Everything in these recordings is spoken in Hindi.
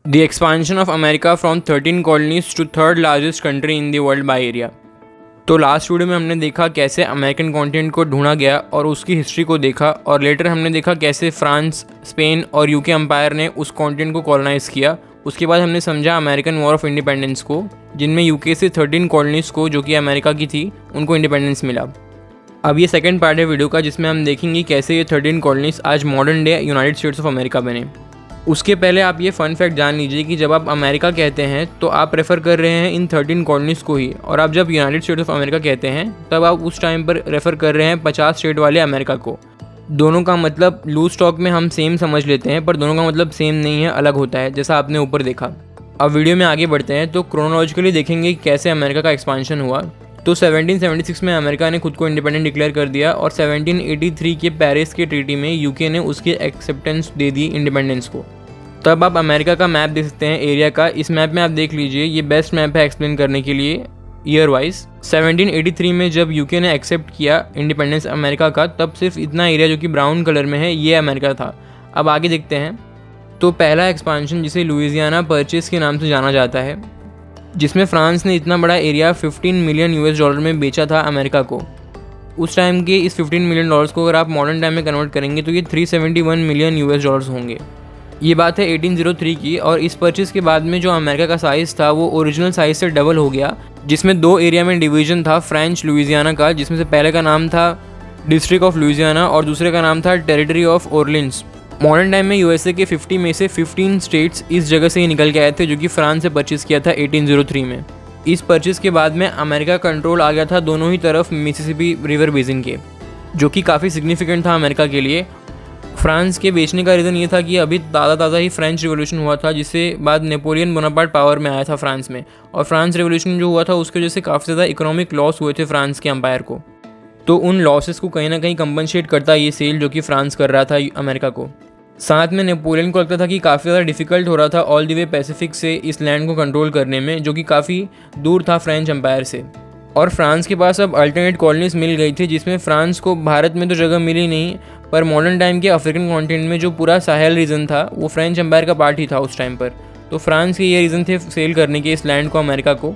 The expansion of America from 13 colonies to third largest country in the world by area. तो लास्ट वीडियो में हमने देखा कैसे अमेरिकन कॉन्टिनेंट को ढूंढा गया और उसकी हिस्ट्री को देखा, और लेटर हमने देखा कैसे फ्रांस, स्पेन और यूके एम्पायर ने उस कॉन्टिनेंट को कॉलोनाइज़ किया। उसके बाद हमने समझा अमेरिकन वॉर ऑफ इंडिपेंडेंस को, जिनमें यूके से 13 कॉलोनीज़ को, जो कि अमेरिका की थी, उनको इंडिपेंडेंस मिला। अब ये सेकंड पार्ट है वीडियो का, जिसमें हम देखेंगे कैसे ये 13 कॉलोनीज़ आज modern day United States of America बने। उसके पहले आप ये फ़न फैक्ट जान लीजिए कि जब आप अमेरिका कहते हैं तो आप रेफ़र कर रहे हैं इन 13 कॉलोनीज़ को ही, और आप जब यूनाइटेड स्टेट्स ऑफ अमेरिका कहते हैं तब आप उस टाइम पर रेफ़र कर रहे हैं 50 स्टेट वाले अमेरिका को। दोनों का मतलब लूज टॉक में हम सेम समझ लेते हैं, पर दोनों का मतलब सेम नहीं है, अलग होता है, जैसा आपने ऊपर देखा। अब वीडियो में आगे बढ़ते हैं तो क्रोनोलॉजिकली देखेंगे कैसे अमेरिका का एक्सपांशन हुआ। तो 1776 में अमेरिका ने खुद को इंडिपेंडेंट डिक्लेयर कर दिया, और 1783 के पेरिस के ट्रीटी में यूके ने उसकी एक्सेप्टेंस दे दी इंडिपेंडेंस को। तब आप अमेरिका का मैप देख सकते हैं एरिया का। इस मैप में आप देख लीजिए, ये बेस्ट मैप है एक्सप्लेन करने के लिए ईयर वाइज। 1783 में जब यूके ने एक्सेप्ट किया इंडिपेंडेंस अमेरिका का, तब सिर्फ इतना एरिया जो कि ब्राउन कलर में है, ये अमेरिका था। अब आगे देखते हैं। तो पहला एक्सपांशन, जिसे लुइसियाना परचेस के नाम से जाना जाता है, जिसमें फ्रांस ने इतना बड़ा एरिया 15 मिलियन US$ में बेचा था अमेरिका को। उस टाइम के इस 15 मिलियन डॉलर्स को अगर आप मॉडर्न टाइम में कन्वर्ट करेंगे तो ये 371 मिलियन US$ होंगे। ये बात है 1803 की, और इस परचेज़ के बाद में जो अमेरिका का साइज़ था वो ओरिजिनल साइज़ से डबल हो गया, जिसमें दो एरिया में डिवीज़न था फ्रेंच लुइसियाना का, जिसमें से पहले का नाम था डिस्ट्रिक्ट ऑफ लुइसियाना और दूसरे का नाम था टेरिटरी ऑफ ओरलिन्स। मॉडर्न टाइम में यूएसए के 50 में से 15 स्टेट्स इस जगह से ही निकल के आए थे, जो कि फ्रांस से परचेज़ किया था 1803 में। इस परचेज़ के बाद में अमेरिका कंट्रोल आ गया था दोनों ही तरफ मिसिसिपी रिवर बेसिन के, जो कि काफ़ी सिग्निफिकेंट था अमेरिका के लिए। फ्रांस के बेचने का रीज़न ये था कि अभी ताज़ा ही फ्रेंच रिवॉल्यूशन हुआ था, जिससे बाद नेपोलियन बोनापार्ट पावर में आया था फ्रांस में, और फ्रांस रिवॉल्यूशन जो हुआ था उसकी वजह से काफ़ी ज़्यादा इकोनॉमिक लॉस हुए थे फ्रांस के एम्पायर को। तो उन लॉसेस को कहीं ना कहीं कंपनसेट करता ये सेल जो कि फ्रांस कर रहा था अमेरिका को। साथ में नेपोलियन को लगता था कि काफ़ी ज़्यादा डिफिकल्ट हो रहा था ऑल द वे पैसिफिक से इस लैंड को कंट्रोल करने में, जो कि काफ़ी दूर था फ्रेंच एम्पायर से। और फ्रांस के पास अब अल्टरनेट कॉलोनीज मिल गई थी, जिसमें फ्रांस को भारत में तो जगह मिली नहीं, पर मॉडर्न टाइम के अफ्रीकन कॉन्टिनेंट में जो पूरा साहेल रीजन था वो फ्रेंच एम्पायर का पार्ट ही था उस टाइम पर। तो फ्रांस के ये रीज़न थे सेल करने के इस लैंड को अमेरिका को।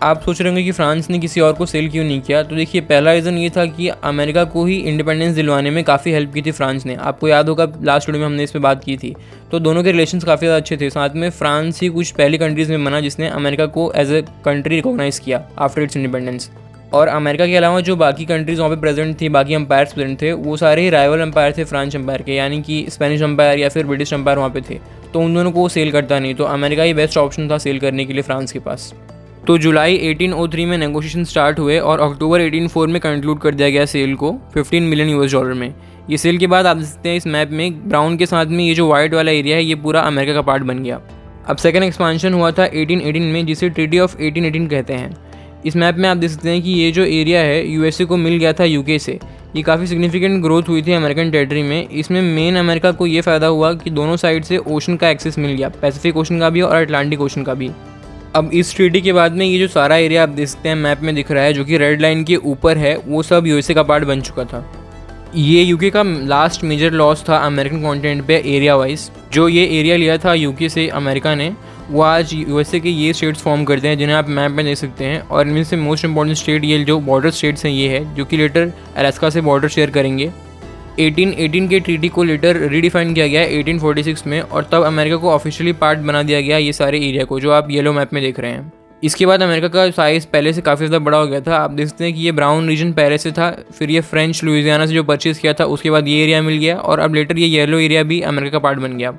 आप सोच रहे होंगे कि फ्रांस ने किसी और को सेल क्यों नहीं किया, तो देखिए पहला रीज़न ये था कि अमेरिका को ही इंडिपेंडेंस दिलवाने में काफ़ी हेल्प की थी फ्रांस ने। आपको याद होगा लास्ट वीडियो में हमने इस पर बात की थी। तो दोनों के रिलेशंस काफ़ी ज़्यादा अच्छे थे। साथ में फ्रांस ही कुछ पहली कंट्रीज़ में बना जिसने अमेरिका को एज ए कंट्री रिकॉग्नाइज़ किया आफ्टर इट्स इंडिपेंडेंस। और अमेरिका के अलावा जो बाकी कंट्रीज़ वहाँ पे प्रेजेंट थी, बाकी एम्पायर्स प्रेजेंट थे, वो सारे ही राइवल एम्पायर थे फ्रेंच एम्पायर के, यानी कि स्पेनिश एम्पायर या फिर ब्रिटिश एम्पायर वहाँ पे थे। तो उन दोनों को वो सेल करता नहीं, तो अमेरिका ही बेस्ट ऑप्शन था सेल करने के लिए फ्रांस के पास। तो जुलाई 1803 में नेगोशिएशन स्टार्ट हुए और अक्टूबर 1804 में कंक्लूड कर दिया गया सेल को 15 मिलियन US$ में। ये सेल के बाद आप देखते हैं इस मैप में ब्राउन के साथ में ये जो वाइट वाला एरिया है ये पूरा अमेरिका का पार्ट बन गया। अब सेकेंड एक्सपांशन हुआ था 1818 में, जिसे ट्रीटी ऑफ 1818 कहते हैं। इस मैप में आप देख सकते हैं कि ये जो एरिया है यूएसए को मिल गया था यूके से। ये काफ़ी सिग्निफिकेंट ग्रोथ हुई थी अमेरिकन टेरिटरी में। इसमें मेन अमेरिका को ये फ़ायदा हुआ कि दोनों साइड से ओशन का एक्सेस मिल गया, पैसिफिक ओशन का भी और अटलांटिक ओशन का भी। अब इस ट्रीटी के बाद में ये जो सारा एरिया आप देख सकते हैं मैप में दिख रहा है, जो कि रेड लाइन के ऊपर है, वो सब यूएसए का पार्ट बन चुका था। ये यूके का लास्ट मेजर लॉस था अमेरिकन कॉन्टिनेंट पे एरिया वाइज। जो ये एरिया लिया था यूके से अमेरिका ने, वो आज यूएसए के ये स्टेट्स फॉर्म करते हैं जिन्हें आप मैप में देख सकते हैं। और इनमें से मोस्ट इंपॉर्टेंट स्टेट ये जो बॉर्डर स्टेट्स हैं ये है, जो कि लेटर अलास्का से बॉर्डर शेयर करेंगे। 1818 के ट्रीटी को लेटर रीडिफाइन किया गया 1846 में, और तब अमेरिका को ऑफिशियली पार्ट बना दिया गया ये सारे एरिया को, जो आप येलो मैप में देख रहे हैं। इसके बाद अमेरिका का साइज़ पहले से काफ़ी ज़्यादा बड़ा हो गया था। आप देख सकते हैं कि ये ब्राउन रीजन पहले से था, फिर ये फ्रेंच लुइसियाना से जो परचेज़ किया था उसके बाद ये एरिया मिल गया, और अब लेटर ये येलो एरिया भी अमेरिका का पार्ट बन गया।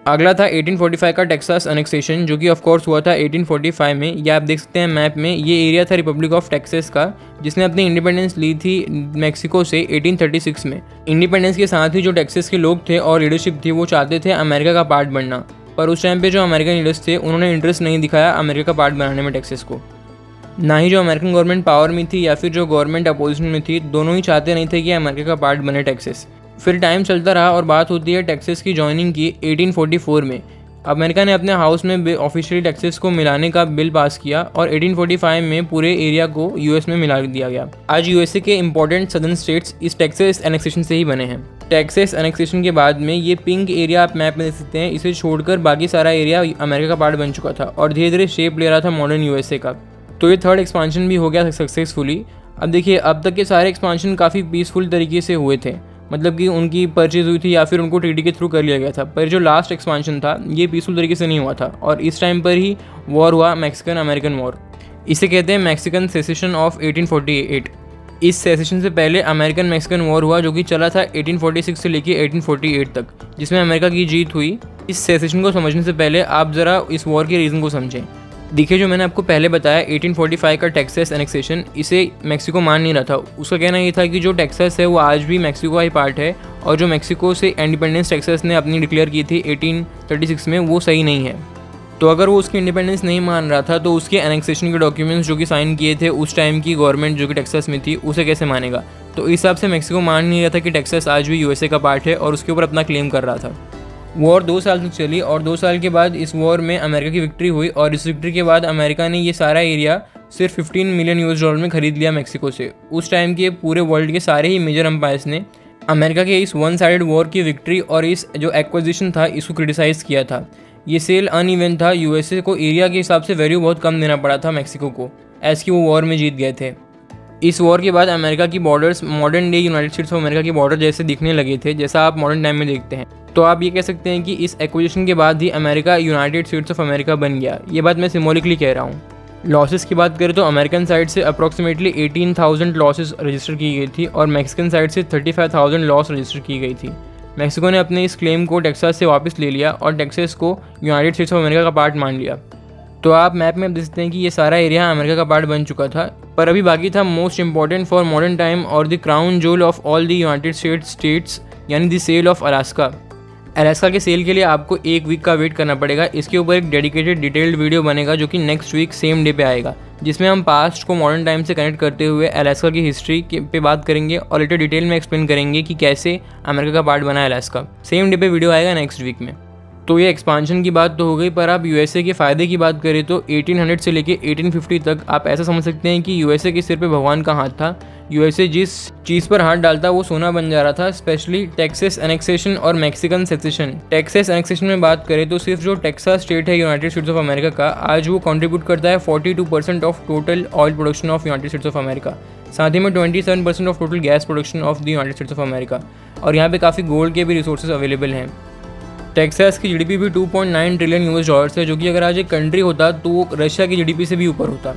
अगला था 1845 का टेक्सास अनेक्सेशन, जो कि ऑफ कोर्स हुआ था 1845 में। ये आप देख सकते हैं मैप में, ये एरिया था रिपब्लिक ऑफ टेक्सास का, जिसने अपनी इंडिपेंडेंस ली थी मैक्सिको से 1836 में। इंडिपेंडेंस के साथ ही जो टेक्सास के लोग थे और लीडरशिप थी वो चाहते थे अमेरिका का पार्ट बनना, पर उस टाइम पे जो अमेरिकन लीडर्स थे उन्होंने इंटरेस्ट नहीं दिखाया अमेरिका का पार्ट बनाने में टेक्सास को। ना ही जो अमेरिकन गवर्नमेंट पावर में थी या फिर जो गवर्नमेंट अपोजिशन में थी, दोनों ही चाहते नहीं थे कि अमेरिका का पार्ट बने टेक्सास। फिर टाइम चलता रहा और बात होती है टेक्सास की ज्वाइनिंग की 1844 में। अमेरिका ने अपने हाउस में ऑफिशियली टेक्सास को मिलाने का बिल पास किया और 1845 में पूरे एरिया को यूएस में मिला दिया गया। आज यूएसए के इंपॉर्टेंट सदर्न स्टेट्स इस टेक्सास एनेक्सेशन से ही बने हैं। टेक्सास एनेक्सेशन के बाद में ये पिंक एरिया आप मैप में देख सकते हैं, इसे छोड़कर बाकी सारा एरिया अमेरिका का पार्ट बन चुका था और धीरे धीरे शेप ले रहा था मॉडर्न यूएसए का। तो ये थर्ड एक्सपांशन भी हो गया सक्सेसफुली। अब देखिए, अब तक के सारे एक्सपांशन काफ़ी पीसफुल तरीके से हुए थे, मतलब कि उनकी परचेज हुई थी या फिर उनको ट्रीटी के थ्रू कर लिया गया था। पर जो लास्ट एक्सपांशन था ये पीसफुल तरीके से नहीं हुआ था और इस टाइम पर ही वॉर हुआ, मैक्सिकन अमेरिकन वॉर। इसे कहते हैं मैक्सिकन सेसेशन ऑफ 1848। इस सेसेशन से पहले अमेरिकन मैक्सिकन वॉर हुआ जो कि चला था 1846 से लेके 1848 तक, जिसमें अमेरिका की जीत हुई। इस सेसेशन को समझने से पहले आप ज़रा इस वॉर के रीज़न को समझें। देखिए, जो मैंने आपको पहले बताया 1845 का टेक्सास एनेक्सेशन, इसे मेक्सिको मान नहीं रहा था। उसका कहना ये था कि जो टेक्सास है वो आज भी मेक्सिको का ही पार्ट है और जो मेक्सिको से इंडिपेंडेंस टेक्सास ने अपनी डिक्लेयर की थी 1836 में, वो सही नहीं है। तो अगर वो उसकी इंडिपेंडेंस नहीं मान रहा था तो उसके एनेक्सेशन के डॉक्यूमेंट्स जो कि साइन किए थे उस टाइम की गवर्नमेंट जो कि टेक्सास में थी, उसे कैसे मानेगा। तो इस हिसाब से मेक्सिको मान नहीं रहा था कि टेक्सास आज भी यूएसए का पार्ट है और उसके ऊपर अपना क्लेम कर रहा था। वॉर 2 साल तक चली और 2 साल के बाद इस वॉर में अमेरिका की विक्ट्री हुई और इस विक्ट्री के बाद अमेरिका ने ये सारा एरिया सिर्फ 15 मिलियन यूएस डॉलर में खरीद लिया मेक्सिको से। उस टाइम के पूरे वर्ल्ड के सारे ही मेजर एम्पायर्स ने अमेरिका के इस वन साइडेड वॉर की विक्ट्री और इस जो एक्विजिशन था इसको क्रिटिसाइज़ किया था। ये सेल अनइवन था, यूएसए को एरिया के हिसाब से वैल्यू बहुत कम देना पड़ा था मेक्सिको को, ऐसे कि वो वॉर में जीत गए थे। इस वॉर के बाद अमेरिका की borders modern day United States of America की बॉर्डर जैसे दिखने लगे थे, जैसा आप मॉडर्न टाइम में देखते हैं। तो आप ये कह सकते हैं कि इस एक्विजिशन के बाद ही America United States of America बन गया। ये बात मैं सिम्बॉलिकली कह रहा हूँ। लॉसेस की बात करें तो अमेरिकन साइड से अप्रॉक्सीमेटली 18,000 लॉसेस रजिस्टर की गई थी और मैक्सिकन साइड से 35,000 लॉस रजिस्टर की गई थी। मैक्सिको ने अपने इस क्लेम को टेक्सास से वापस ले लिया और टेक्सास को यूनाइटेड स्टेट्स ऑफ अमेरिका का पार्ट मान लिया। तो आप मैप में देख सकते हैं कि ये सारा एरिया अमेरिका का पार्ट बन चुका था, पर अभी बाकी था most important for modern time और the crown jewel of all the United States, यानी the sale of Alaska. Alaska के सेल के लिए आपको 1 वीक का वेट करना पड़ेगा। इसके ऊपर एक डेडिकेटेड डिटेल्ड वीडियो बनेगा जो कि नेक्स्ट वीक सेम डे पे आएगा, जिसमें हम पास्ट को मॉडर्न टाइम से कनेक्ट करते हुए अलास्का की हिस्ट्री पे बात करेंगे और लेटर डिटेल में एक्सप्लेन करेंगे कि कैसे अमेरिका का पार्ट बना है अलास्का। सेम डे पे वीडियो आएगा नेक्स्ट वीक में। तो ये एक्सपांशन की बात तो हो गई, पर आप यूएसए के फ़ायदे की बात करें तो 1800 से लेके 1850 तक आप ऐसा समझ सकते हैं कि यूएसए के सिर पे भगवान का हाथ था। यूएसए जिस चीज़ पर हाथ डालता वो सोना बन जा रहा था, स्पेशली टेक्सास एनेक्सेशन और मैक्सिकन सेसेशन। टेक्सास एनेक्सेशन में बात करें तो सिर्फ जो टेक्सास स्टेट है यूनाइटेड स्टेट्स ऑफ अमेरिका का, आज वो कंट्रीब्यूट करता है 42% of total oil production of United States of America, साथ ही में 27% of total gas production of the United States of America. और यहाँ पे काफ़ी गोल्ड के भी रिसोर्सेज अवेलेबल हैं। टेक्सास की जीडीपी भी 2.9 ट्रिलियन यूएस डॉलर्स है, जो कि अगर आज एक कंट्री होता तो वो रशिया की जीडीपी से भी ऊपर होता।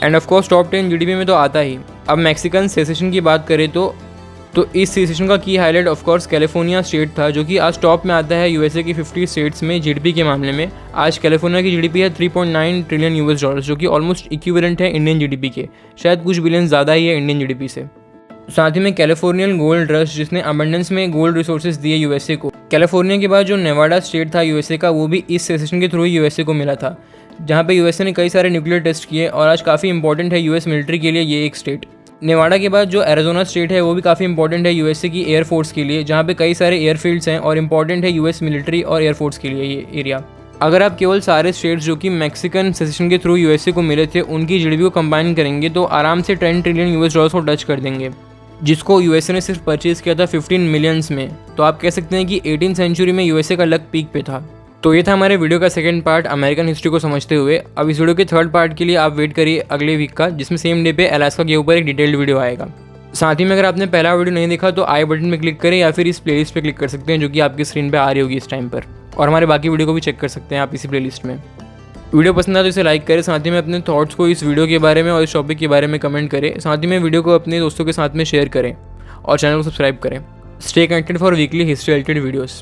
End of course top 10 GDP में तो आता ही। अब मैक्सिकन सेसेशन की बात करें तो इस सेसेशन का की highlight of course California state था, जो कि आज टॉप में आता है यूएसए की 50 स्टेट्स में जीडीपी के मामले में। आज कैलिफोर्निया की जीडीपी है 3.9 ट्रिलियन यूएस डॉलर्स, जो कि ऑलमोस्ट इक्विवेलेंट है इंडियन जीडीपी के, शायद कुछ बिलियन ज़्यादा ही है इंडियन जीडीपी से। साथ ही में कैलिफोर्नियन गोल्ड रश, जिसने अबंडेंस में गोल्ड रिसोर्सेज दिए यूएसए को। कैलिफोर्निया के बाद जो नेवाडा स्टेट था यूएसए का, वो भी इस सेसेशन के थ्रू ही यूएसए को मिला था, जहाँ पे यूएसए ने कई सारे न्यूक्लियर टेस्ट किए और आज काफ़ी इंपॉर्टेंट है यूएस मिलिट्री के लिए ये एक स्टेट। नेवाडा के बाद जो एरिजोना स्टेट है वो भी काफ़ी इंपॉर्टेंट है यूएसए की एयरफोर्स के लिए, जहाँ पे कई सारे एयरफील्ड्स हैं और इंपॉर्टेंट है यूएस मिलिट्री और एयरफोर्स के लिए ये एरिया। अगर आप केवल सारे स्टेट्स जो कि मैक्सिकन सेसेशन के थ्रू यूएसए को मिले थे उनकी जीडीपी को कंबाइन करेंगे तो आराम से 10 ट्रिलियन यूएस डॉलर्स को टच कर देंगे, जिसको यूएसए ने सिर्फ परचेज़ किया था 15 मिलियंस में। तो आप कह सकते हैं कि 18th सेंचुरी में यूएसए का लक पीक पे था। तो ये था हमारे वीडियो का सेकंड पार्ट अमेरिकन हिस्ट्री को समझते हुए। अब इस वीडियो के थर्ड पार्ट के लिए आप वेट करिए अगले वीक का, जिसमें सेम डे पे अलास्का के ऊपर एक डिटेल्ड वीडियो आएगा। साथ ही में अगर आपने पहला वीडियो नहीं देखा तो आई बटन में क्लिक करें या फिर इस प्लेलिस्ट पे क्लिक कर सकते हैं जो कि आपकी स्क्रीन पे आ रही होगी इस टाइम पर, और हमारे बाकी वीडियो को भी चेक कर सकते हैं आप इसी प्लेलिस्ट में। वीडियो पसंद आए तो इसे लाइक करें, साथ ही में अपने थॉट्स को इस वीडियो के बारे में और इस टॉपिक के बारे में कमेंट करें, साथ ही में वीडियो को अपने दोस्तों के साथ में शेयर करें और चैनल को सब्सक्राइब करें। Stay connected for weekly history related videos.